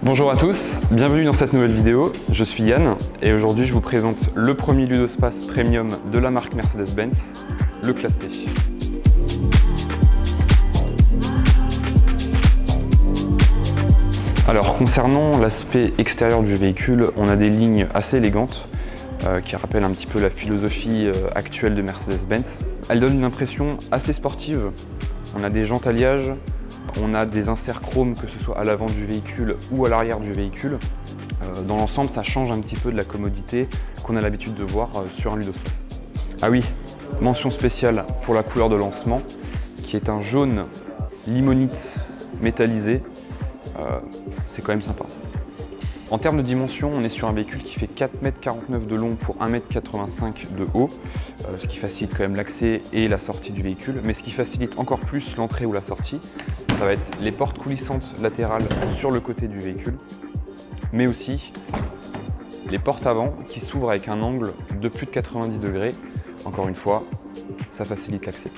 Bonjour à tous, bienvenue dans cette nouvelle vidéo. Je suis Yann et aujourd'hui je vous présente le premier ludospace premium de la marque Mercedes-Benz, le Classe T. Alors concernant l'aspect extérieur du véhicule, on a des lignes assez élégantes qui rappellent un petit peu la philosophie actuelle de Mercedes-Benz. Elles donnent une impression assez sportive. On a des jantes alliages, on a des inserts chrome que ce soit à l'avant du véhicule ou à l'arrière du véhicule. Dans l'ensemble, ça change un petit peu de la commodité qu'on a l'habitude de voir sur un ludospace. Ah oui, mention spéciale pour la couleur de lancement qui est un jaune limonite métallisé. C'est quand même sympa. En termes de dimension, on est sur un véhicule qui fait 4,49 m de long pour 1,85 m de haut, ce qui facilite quand même l'accès et la sortie du véhicule. Mais ce qui facilite encore plus l'entrée ou la sortie, ça va être les portes coulissantes latérales sur le côté du véhicule, mais aussi les portes avant qui s'ouvrent avec un angle de plus de 90 degrés. Encore une fois, ça facilite l'accès.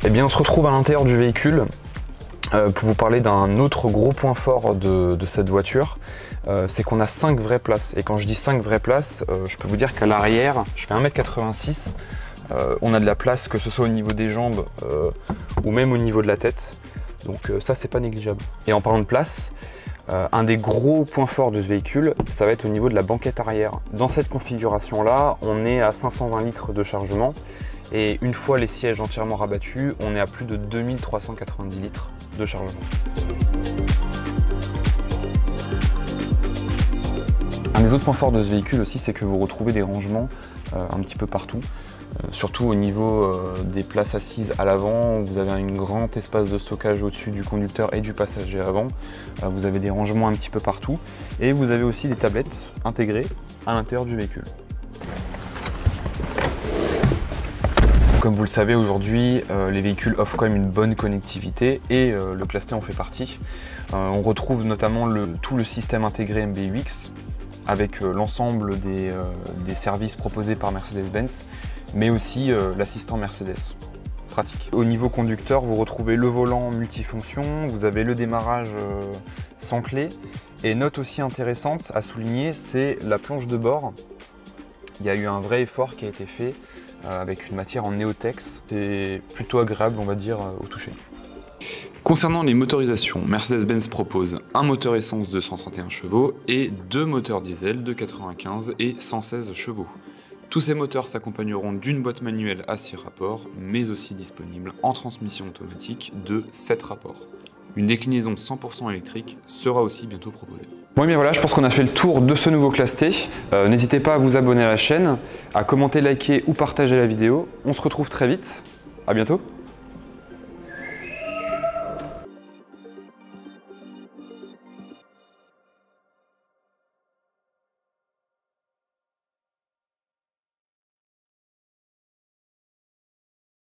Eh bien, on se retrouve à l'intérieur du véhicule pour vous parler d'un autre gros point fort de cette voiture. C'est qu'on a 5 vraies places. Et quand je dis 5 vraies places, je peux vous dire qu'à l'arrière, je fais 1,86 m, on a de la place que ce soit au niveau des jambes ou même au niveau de la tête. Donc ça, c'est pas négligeable. Et en parlant de place, un des gros points forts de ce véhicule, ça va être au niveau de la banquette arrière. Dans cette configuration-là, on est à 520 litres de chargement. Et une fois les sièges entièrement rabattus, on est à plus de 2390 litres de chargement. Un des autres points forts de ce véhicule aussi, c'est que vous retrouvez des rangements un petit peu partout. Surtout au niveau des places assises à l'avant, vous avez un grand espace de stockage au-dessus du conducteur et du passager avant. Vous avez des rangements un petit peu partout. Et vous avez aussi des tablettes intégrées à l'intérieur du véhicule. Comme vous le savez aujourd'hui, les véhicules offrent quand même une bonne connectivité et le Classe T en fait partie. On retrouve notamment tout le système intégré MBUX avec l'ensemble des services proposés par Mercedes-Benz, mais aussi l'assistant Mercedes. Pratique. Au niveau conducteur, vous retrouvez le volant multifonction, vous avez le démarrage sans clé. Et note aussi intéressante à souligner, c'est la planche de bord. Il y a eu un vrai effort qui a été fait avec une matière en néotex. C'est plutôt agréable, on va dire, au toucher. Concernant les motorisations, Mercedes-Benz propose un moteur essence de 131 chevaux et 2 moteurs diesel de 95 et 116 chevaux. Tous ces moteurs s'accompagneront d'une boîte manuelle à 6 rapports, mais aussi disponible en transmission automatique de 7 rapports. Une déclinaison 100% électrique sera aussi bientôt proposée. Bon, et bien voilà, je pense qu'on a fait le tour de ce nouveau Classe T. N'hésitez pas à vous abonner à la chaîne, à commenter, liker ou partager la vidéo. On se retrouve très vite. À bientôt.